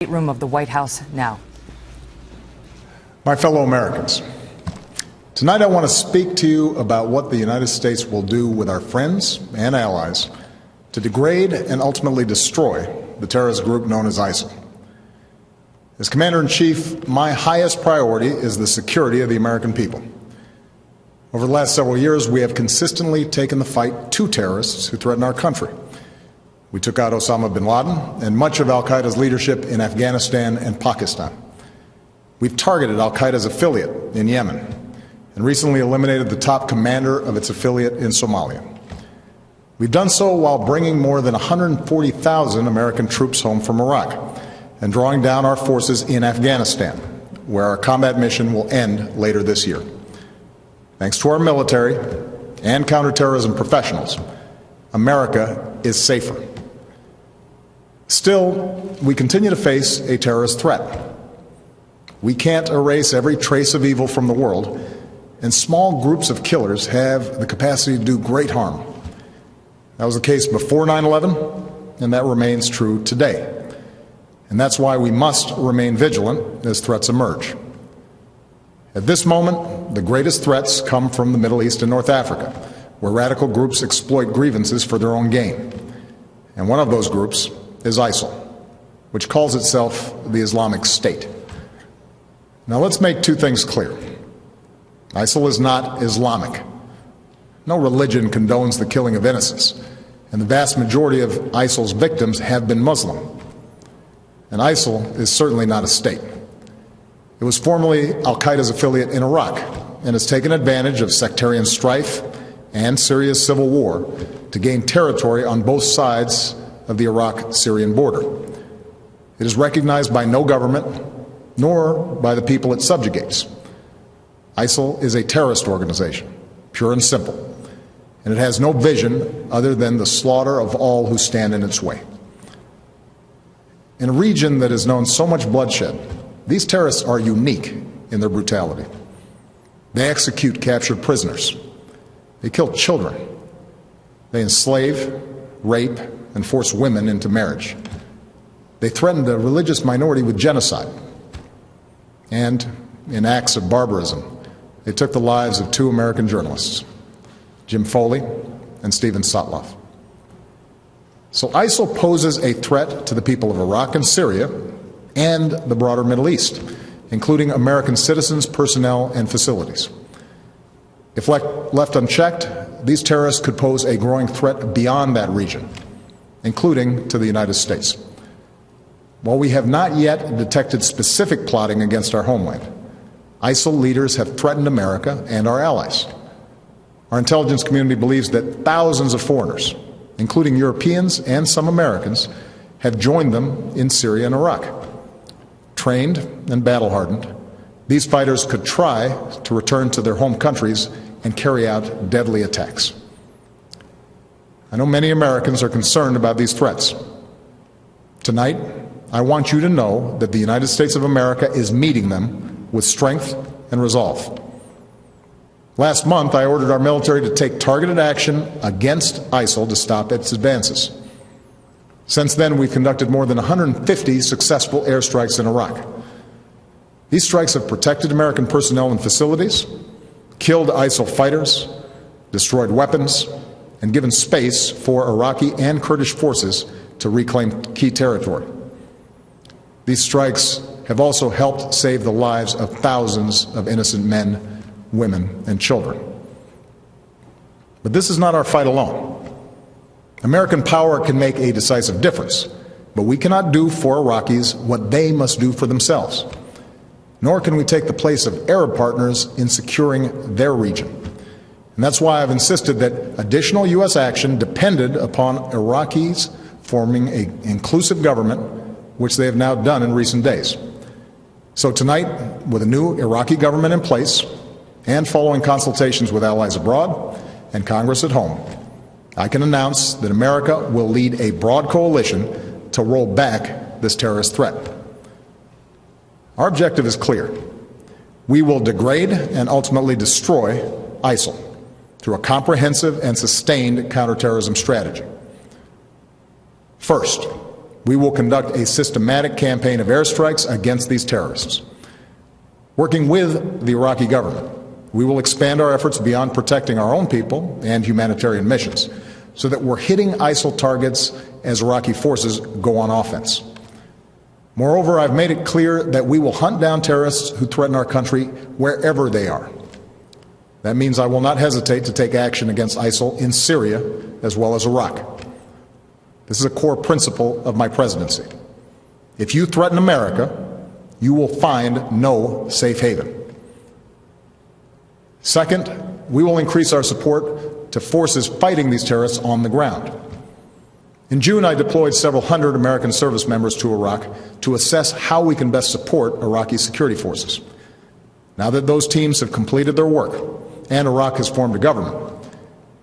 room of the White House now. My fellow Americans, tonight I want to speak to you about what the United States will do with our friends and allies to degrade and ultimately destroy the terrorist group known as ISIL. As Commander-in-Chief, my highest priority is the security of the American people. Over the last several years, we have consistently taken the fight to terrorists who threaten our country. We took out Osama bin Laden and much of al-Qaeda's leadership in Afghanistan and Pakistan. We've targeted al-Qaeda's affiliate in Yemen and recently eliminated the top commander of its affiliate in Somalia. We've done so while bringing more than 140,000 American troops home from Iraq and drawing down our forces in Afghanistan, where our combat mission will end later this year. Thanks to our military and counterterrorism professionals, America is safer. Still, we continue to face a terrorist threat. We can't erase every trace of evil from the world, and small groups of killers have the capacity to do great harm. That was the case before 9/11, and that remains true today. And that's why we must remain vigilant as threats emerge. At this moment, the greatest threats come from the Middle East and North Africa, where radical groups exploit grievances for their own gain. And one of those groups is ISIL, which calls itself the Islamic State. Now let's make two things clear. ISIL is not Islamic. No religion condones the killing of innocents, and the vast majority of ISIL's victims have been Muslim. And ISIL is certainly not a state. It was formerly al-Qaeda's affiliate in Iraq and has taken advantage of sectarian strife and Syria's civil war to gain territory on both sides of the Iraq-Syrian border. It is recognized by no government, nor by the people it subjugates. ISIL is a terrorist organization, pure and simple, and it has no vision other than the slaughter of all who stand in its way. In a region that has known so much bloodshed, these terrorists are unique in their brutality. They execute captured prisoners. They kill children. They enslave, rape, and force women into marriage. They threatened a religious minority with genocide. And in acts of barbarism, they took the lives of two American journalists, Jim Foley and Steven Sotloff. So ISIL poses a threat to the people of Iraq and Syria and the broader Middle East, including American citizens, personnel, and facilities. If left unchecked, these terrorists could pose a growing threat beyond that region, including to the United States. While we have not yet detected specific plotting against our homeland, ISIL leaders have threatened America and our allies. Our intelligence community believes that thousands of foreigners, including Europeans and some Americans, have joined them in Syria and Iraq. Trained and battle-hardened, these fighters could try to return to their home countries and carry out deadly attacks. I know many Americans are concerned about these threats. Tonight, I want you to know that the United States of America is meeting them with strength and resolve. Last month, I ordered our military to take targeted action against ISIL to stop its advances. Since then, we've conducted more than 150 successful airstrikes in Iraq. These strikes have protected American personnel and facilities, killed ISIL fighters, destroyed weapons, and given space for Iraqi and Kurdish forces to reclaim key territory. These strikes have also helped save the lives of thousands of innocent men, women, and children. But this is not our fight alone. American power can make a decisive difference, but we cannot do for Iraqis what they must do for themselves. Nor can we take the place of Arab partners in securing their region. And that's why I've insisted that additional U.S. action depended upon Iraqis forming an inclusive government, which they have now done in recent days. So tonight, with a new Iraqi government in place, and following consultations with allies abroad and Congress at home, I can announce that America will lead a broad coalition to roll back this terrorist threat. Our objective is clear. We will degrade and ultimately destroy ISIL through a comprehensive and sustained counterterrorism strategy. First, we will conduct a systematic campaign of airstrikes against these terrorists. Working with the Iraqi government, we will expand our efforts beyond protecting our own people and humanitarian missions so that we're hitting ISIL targets as Iraqi forces go on offense. Moreover, I've made it clear that we will hunt down terrorists who threaten our country wherever they are. That means I will not hesitate to take action against ISIL in Syria as well as Iraq. This is a core principle of my presidency. If you threaten America, you will find no safe haven. Second, we will increase our support to forces fighting these terrorists on the ground. In June, I deployed several hundred American service members to Iraq to assess how we can best support Iraqi security forces. Now that those teams have completed their work and Iraq has formed a government,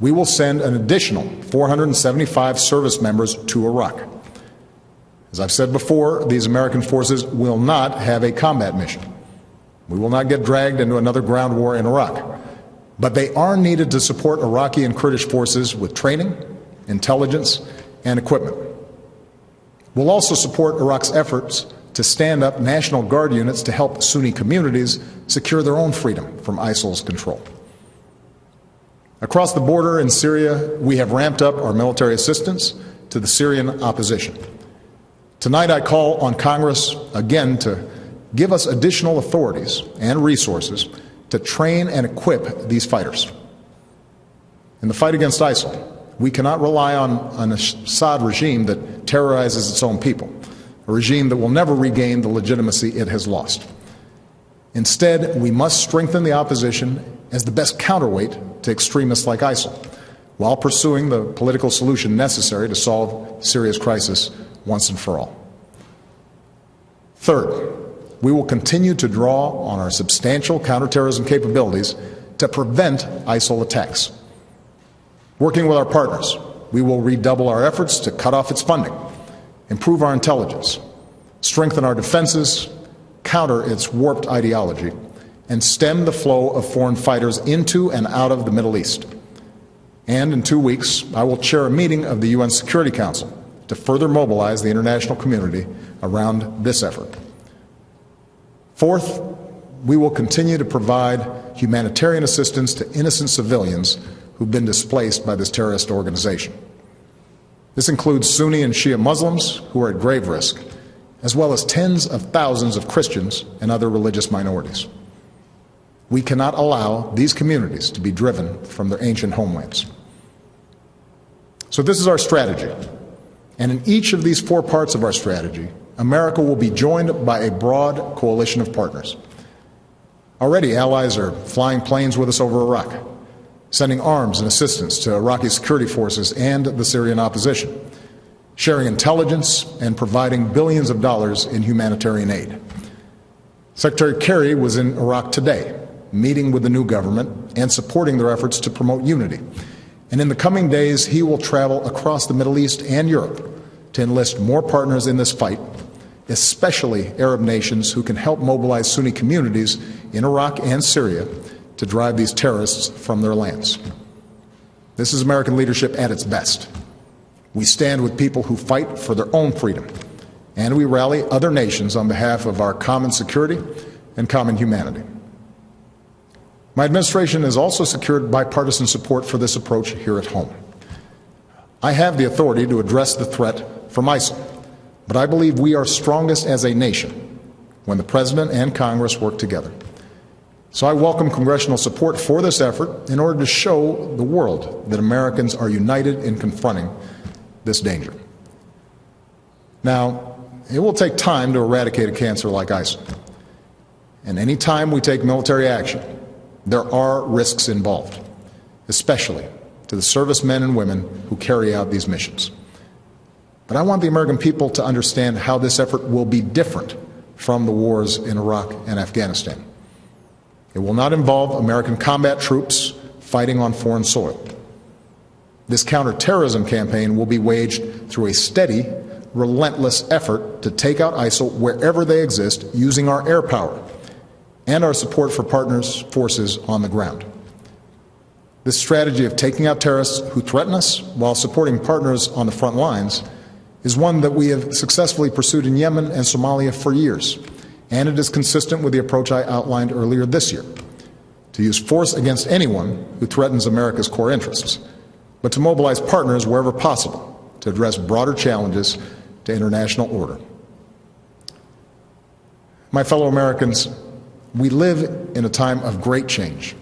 we will send an additional 475 service members to Iraq. As I've said before, these American forces will not have a combat mission. We will not get dragged into another ground war in Iraq. But they are needed to support Iraqi and Kurdish forces with training, intelligence, and equipment. We'll also support Iraq's efforts to stand up National Guard units to help Sunni communities secure their own freedom from ISIL's control. Across the border in Syria, we have ramped up our military assistance to the Syrian opposition. Tonight, I call on Congress again to give us additional authorities and resources to train and equip these fighters. In the fight against ISIL, we cannot rely on an Assad regime that terrorizes its own people, a regime that will never regain the legitimacy it has lost. Instead, we must strengthen the opposition as the best counterweight to extremists like ISIL, while pursuing the political solution necessary to solve Syria's crisis once and for all. Third, we will continue to draw on our substantial counterterrorism capabilities to prevent ISIL attacks. Working with our partners, we will redouble our efforts to cut off its funding, improve our intelligence, strengthen our defenses, counter its warped ideology, and stem the flow of foreign fighters into and out of the Middle East. And in 2 weeks, I will chair a meeting of the UN Security Council to further mobilize the international community around this effort. Fourth, we will continue to provide humanitarian assistance to innocent civilians who've been displaced by this terrorist organization. This includes Sunni and Shia Muslims who are at grave risk, as well as tens of thousands of Christians and other religious minorities. We cannot allow these communities to be driven from their ancient homelands. So this is our strategy. And in each of these 4 parts of our strategy, America will be joined by a broad coalition of partners. Already, allies are flying planes with us over Iraq, sending arms and assistance to Iraqi security forces and the Syrian opposition, sharing intelligence and providing billions of dollars in humanitarian aid. Secretary Kerry was in Iraq today, meeting with the new government and supporting their efforts to promote unity. And in the coming days, he will travel across the Middle East and Europe to enlist more partners in this fight, especially Arab nations who can help mobilize Sunni communities in Iraq and Syria to drive these terrorists from their lands. This is American leadership at its best. We stand with people who fight for their own freedom, and we rally other nations on behalf of our common security and common humanity. My administration has also secured bipartisan support for this approach here at home. I have the authority to address the threat from ISIL, but I believe we are strongest as a nation when the President and Congress work together. So I welcome congressional support for this effort in order to show the world that Americans are united in confronting this danger. Now, it will take time to eradicate a cancer like ISIL. And any time we take military action, there are risks involved, especially to the servicemen and women who carry out these missions. But I want the American people to understand how this effort will be different from the wars in Iraq and Afghanistan. It will not involve American combat troops fighting on foreign soil. This counterterrorism campaign will be waged through a steady, relentless effort to take out ISIL wherever they exist using our air power and our support for partners' forces on the ground. This strategy of taking out terrorists who threaten us while supporting partners on the front lines is one that we have successfully pursued in Yemen and Somalia for years, and it is consistent with the approach I outlined earlier this year: to use force against anyone who threatens America's core interests, but to mobilize partners wherever possible to address broader challenges to international order. My fellow Americans, we live in a time of great change.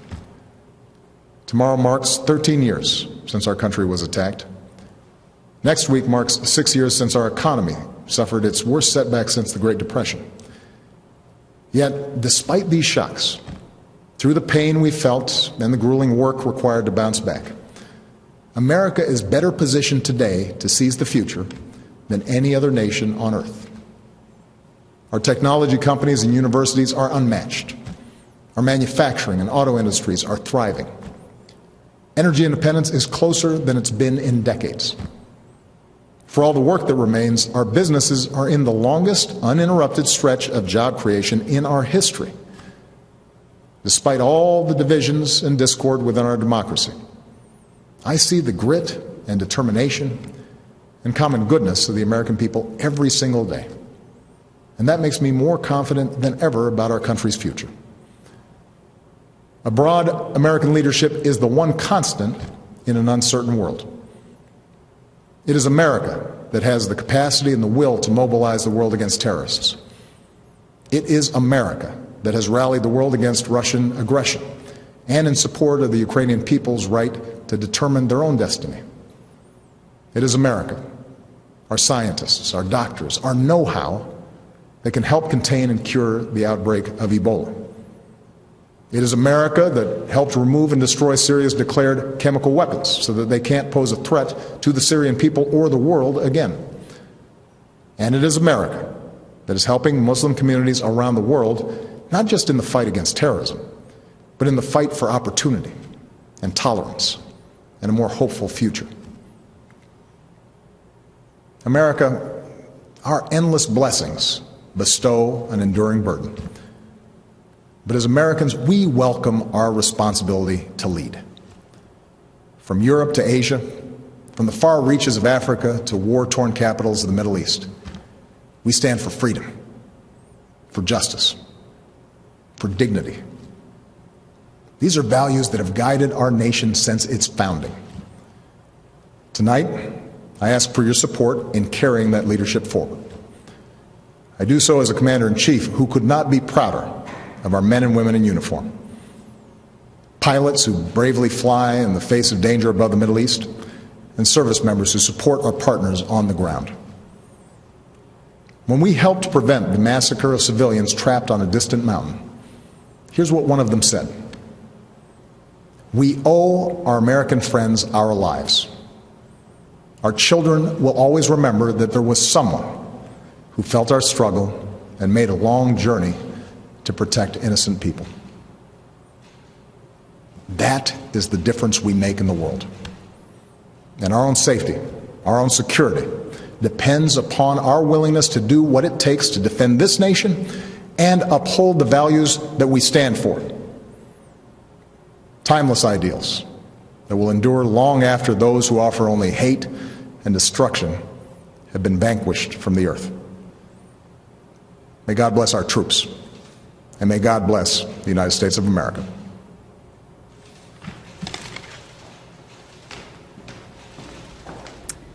Tomorrow marks 13 years since our country was attacked. Next week marks 6 years since our economy suffered its worst setback since the Great Depression. Yet, despite these shocks, through the pain we felt and the grueling work required to bounce back, America is better positioned today to seize the future than any other nation on earth. Our technology companies and universities are unmatched. Our manufacturing and auto industries are thriving. Energy independence is closer than it's been in decades. For all the work that remains, our businesses are in the longest uninterrupted stretch of job creation in our history, despite all the divisions and discord within our democracy. I see the grit and determination and common goodness of the American people every single day, and that makes me more confident than ever about our country's future. A broad American leadership is the one constant in an uncertain world. It is America that has the capacity and the will to mobilize the world against terrorists. It is America that has rallied the world against Russian aggression and in support of the Ukrainian people's right to determine their own destiny. It is America, our scientists, our doctors, our know-how that can help contain and cure the outbreak of Ebola. It is America that helped remove and destroy Syria's declared chemical weapons so that they can't pose a threat to the Syrian people or the world again. And it is America that is helping Muslim communities around the world, not just in the fight against terrorism, but in the fight for opportunity and tolerance and a more hopeful future. America, our endless blessings bestow an enduring burden. But as Americans, we welcome our responsibility to lead. From Europe to Asia, from the far reaches of Africa to war-torn capitals of the Middle East, we stand for freedom, for justice, for dignity. These are values that have guided our nation since its founding. Tonight, I ask for your support in carrying that leadership forward. I do so as a Commander-in-Chief who could not be prouder of our men and women in uniform. Pilots who bravely fly in the face of danger above the Middle East, and service members who support our partners on the ground. When we helped prevent the massacre of civilians trapped on a distant mountain, here's what one of them said: "We owe our American friends our lives. Our children will always remember that there was someone who felt our struggle and made a long journey to protect innocent people." That is the difference we make in the world. And our own safety, our own security, depends upon our willingness to do what it takes to defend this nation and uphold the values that we stand for. Timeless ideals that will endure long after those who offer only hate and destruction have been vanquished from the earth. May God bless our troops. And may God bless the United States of America.